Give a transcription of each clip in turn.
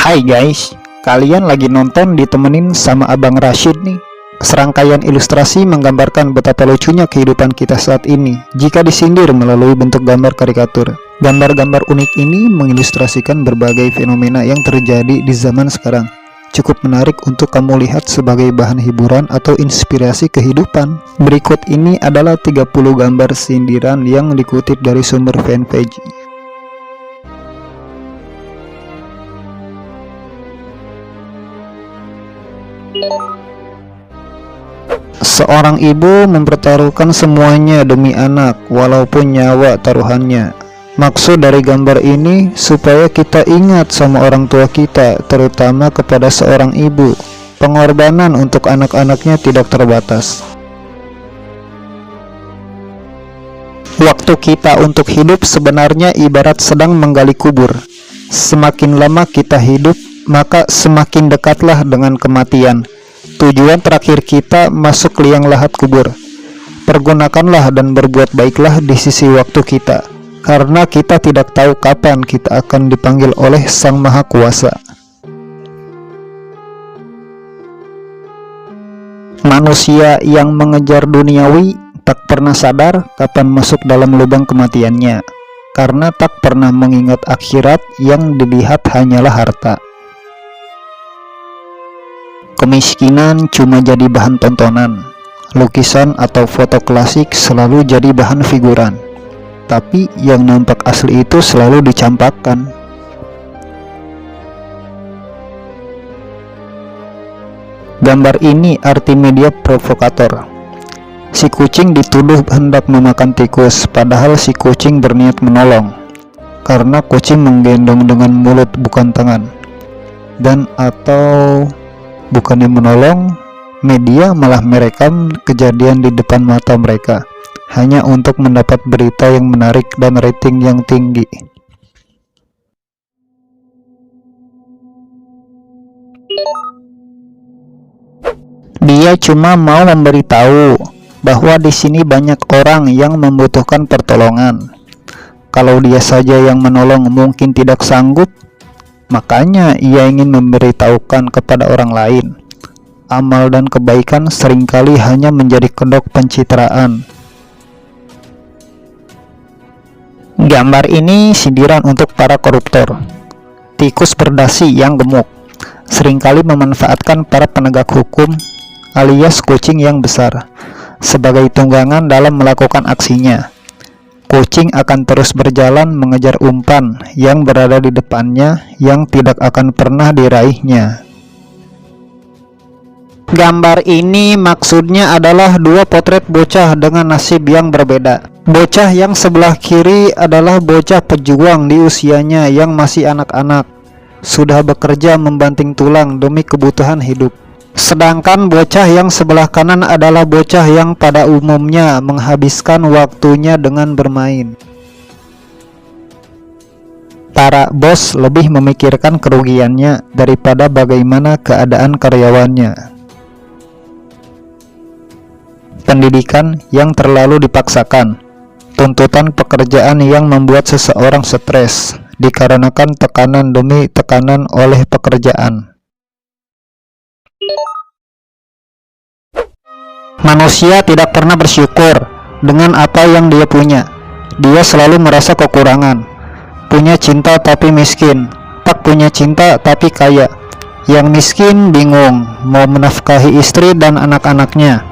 Hai guys, kalian lagi nonton ditemenin sama Abang Rashid nih. Serangkaian ilustrasi menggambarkan betapa lucunya kehidupan kita saat ini jika disindir melalui bentuk gambar karikatur. Gambar-gambar unik ini mengilustrasikan berbagai fenomena yang terjadi di zaman sekarang. Cukup menarik untuk kamu lihat sebagai bahan hiburan atau inspirasi kehidupan. Berikut ini adalah 30 gambar sindiran yang dikutip dari sumber fanpage. Seorang ibu mempertaruhkan semuanya demi anak, walaupun nyawa taruhannya. Maksud dari gambar ini supaya kita ingat sama orang tua kita, terutama kepada seorang ibu. Pengorbanan untuk anak-anaknya tidak terbatas. Waktu kita untuk hidup sebenarnya ibarat sedang menggali kubur. Semakin lama kita hidup, maka semakin dekatlah dengan kematian. Tujuan terakhir kita masuk liang lahat kubur. Pergunakanlah dan berbuat baiklah di sisi waktu kita, karena kita tidak tahu kapan kita akan dipanggil oleh Sang Maha Kuasa. Manusia yang mengejar duniawi tak pernah sadar kapan masuk dalam lubang kematiannya, karena tak pernah mengingat akhirat yang dilihat hanyalah harta. Kemiskinan cuma jadi bahan tontonan. Lukisan atau foto klasik selalu jadi bahan figuran. Tapi yang nampak asli itu selalu dicampakkan. Gambar ini arti media provokator. Si kucing dituduh hendak memakan tikus, padahal si kucing berniat menolong. Karena kucing menggendong dengan mulut bukan tangan. Dan atau bukannya menolong, media malah merekam kejadian di depan mata mereka, hanya untuk mendapat berita yang menarik dan rating yang tinggi. Dia cuma mau memberitahu bahwa di sini banyak orang yang membutuhkan pertolongan. Kalau dia saja yang menolong mungkin tidak sanggup, makanya ia ingin memberitahukan kepada orang lain. Amal dan kebaikan seringkali hanya menjadi kedok pencitraan. Gambar ini sindiran untuk para koruptor. Tikus berdasi yang gemuk seringkali memanfaatkan para penegak hukum alias kucing yang besar sebagai tunggangan dalam melakukan aksinya. Kucing akan terus berjalan mengejar umpan yang berada di depannya yang tidak akan pernah diraihnya. Gambar ini maksudnya adalah dua potret bocah dengan nasib yang berbeda. Bocah yang sebelah kiri adalah bocah pejuang di usianya yang masih anak-anak, sudah bekerja membanting tulang demi kebutuhan hidup. Sedangkan bocah yang sebelah kanan adalah bocah yang pada umumnya menghabiskan waktunya dengan bermain. Para bos lebih memikirkan kerugiannya daripada bagaimana keadaan karyawannya. Pendidikan yang terlalu dipaksakan, tuntutan pekerjaan yang membuat seseorang stres dikarenakan tekanan demi tekanan oleh pekerjaan. Manusia tidak pernah bersyukur dengan apa yang dia punya. Dia selalu merasa kekurangan. Punya cinta tapi miskin, tak punya cinta tapi kaya. Yang miskin bingung mau menafkahi istri dan anak-anaknya.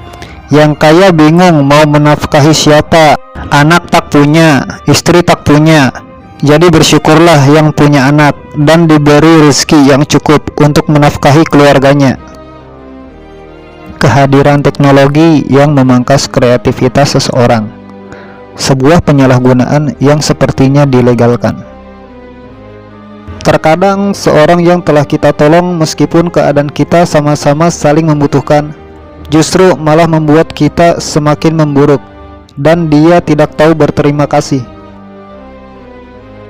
Yang kaya bingung mau menafkahi siapa. Anak tak punya, istri tak punya. Jadi bersyukurlah yang punya anak dan diberi rezeki yang cukup untuk menafkahi keluarganya. Kehadiran teknologi yang memangkas kreativitas seseorang, sebuah penyalahgunaan yang sepertinya dilegalkan. Terkadang seorang yang telah kita tolong meskipun keadaan kita sama-sama saling membutuhkan, justru malah membuat kita semakin memburuk dan dia tidak tahu berterima kasih.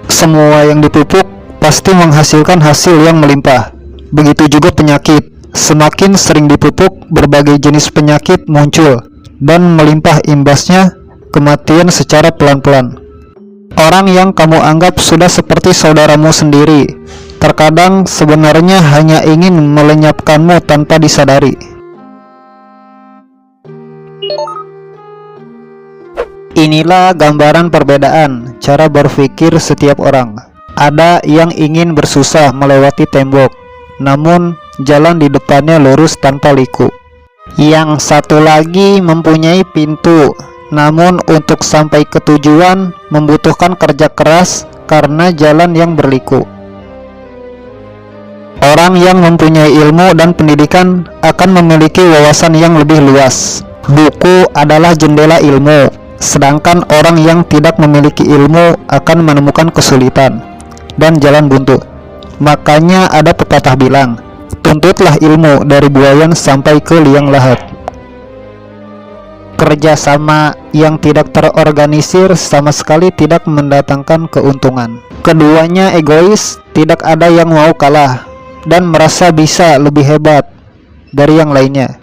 Semua yang dipupuk pasti menghasilkan hasil yang melimpah. Begitu juga penyakit. Semakin sering dipupuk, berbagai jenis penyakit muncul dan melimpah, imbasnya kematian secara pelan-pelan. Orang yang kamu anggap sudah seperti saudaramu sendiri terkadang sebenarnya hanya ingin melenyapkanmu tanpa disadari. Inilah gambaran perbedaan cara berpikir setiap orang. Ada yang ingin bersusah melewati tembok, namun jalan di depannya lurus tanpa liku. Yang satu lagi mempunyai pintu, namun untuk sampai ke tujuan membutuhkan kerja keras karena jalan yang berliku. Orang yang mempunyai ilmu dan pendidikan akan memiliki wawasan yang lebih luas. Buku adalah jendela ilmu, sedangkan orang yang tidak memiliki ilmu akan menemukan kesulitan dan jalan buntu. Makanya ada pepatah bilang, tuntutlah ilmu dari buayan sampai ke liang lahat. Kerjasama yang tidak terorganisir sama sekali tidak mendatangkan keuntungan. Keduanya egois, tidak ada yang mau kalah dan merasa bisa lebih hebat dari yang lainnya.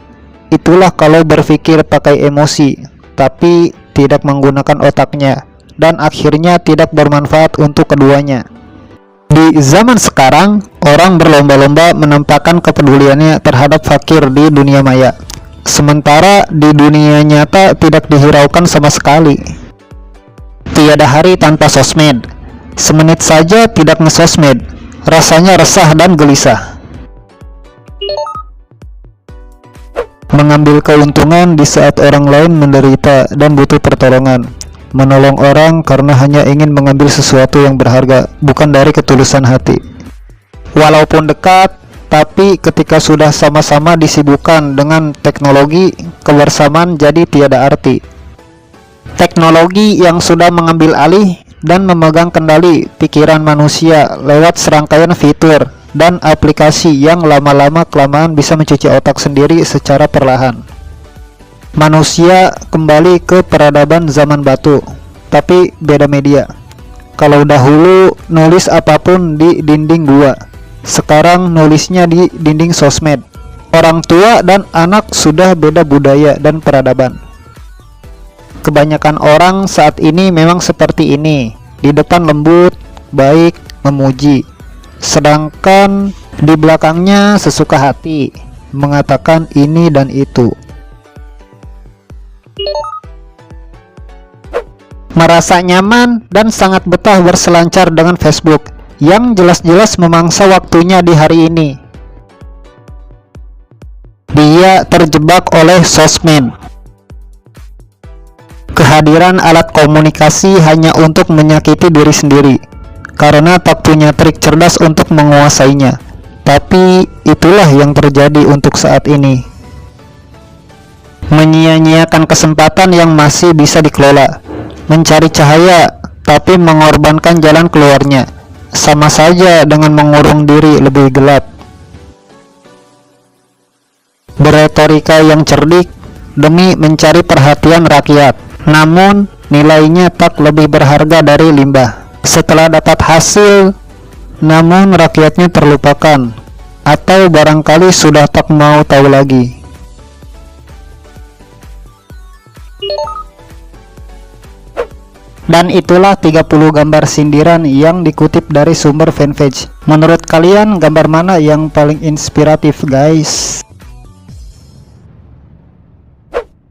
Itulah kalau berpikir pakai emosi, tapi tidak menggunakan otaknya, dan akhirnya tidak bermanfaat untuk keduanya. Di zaman sekarang, orang berlomba-lomba menampakkan kepeduliannya terhadap fakir di dunia maya, sementara di dunia nyata tidak dihiraukan sama sekali. Tiada hari tanpa sosmed. Semenit saja tidak ngesosmed, rasanya resah dan gelisah. Mengambil keuntungan di saat orang lain menderita dan butuh pertolongan. Menolong orang karena hanya ingin mengambil sesuatu yang berharga, bukan dari ketulusan hati. Walaupun dekat, tapi ketika sudah sama-sama disibukkan dengan teknologi, kebersamaan jadi tiada arti. Teknologi yang sudah mengambil alih dan memegang kendali pikiran manusia lewat serangkaian fitur dan aplikasi yang lama-lama kelamaan bisa mencuci otak sendiri secara perlahan. Manusia kembali ke peradaban zaman batu, tapi beda media. Kalau dahulu nulis apapun di dinding gua, sekarang nulisnya di dinding sosmed. Orang tua dan anak sudah beda budaya dan peradaban. Kebanyakan orang saat ini memang seperti ini, di depan lembut, baik, memuji, sedangkan di belakangnya sesuka hati, mengatakan ini dan itu. Merasa nyaman dan sangat betah berselancar dengan Facebook yang jelas-jelas memangsa waktunya di hari ini. Dia terjebak oleh sosmed. Kehadiran alat komunikasi hanya untuk menyakiti diri sendiri, karena tak punya trik cerdas untuk menguasainya. Tapi itulah yang terjadi untuk saat ini. Menyia-nyiakan kesempatan yang masih bisa dikelola. Mencari cahaya, tapi mengorbankan jalan keluarnya. Sama saja dengan mengurung diri lebih gelap. Beretorika yang cerdik demi mencari perhatian rakyat, namun nilainya tak lebih berharga dari limbah. Setelah dapat hasil, namun rakyatnya terlupakan, atau barangkali sudah tak mau tahu lagi. Dan itulah 30 gambar sindiran yang dikutip dari sumber fanpage. Menurut kalian gambar mana yang paling inspiratif, guys?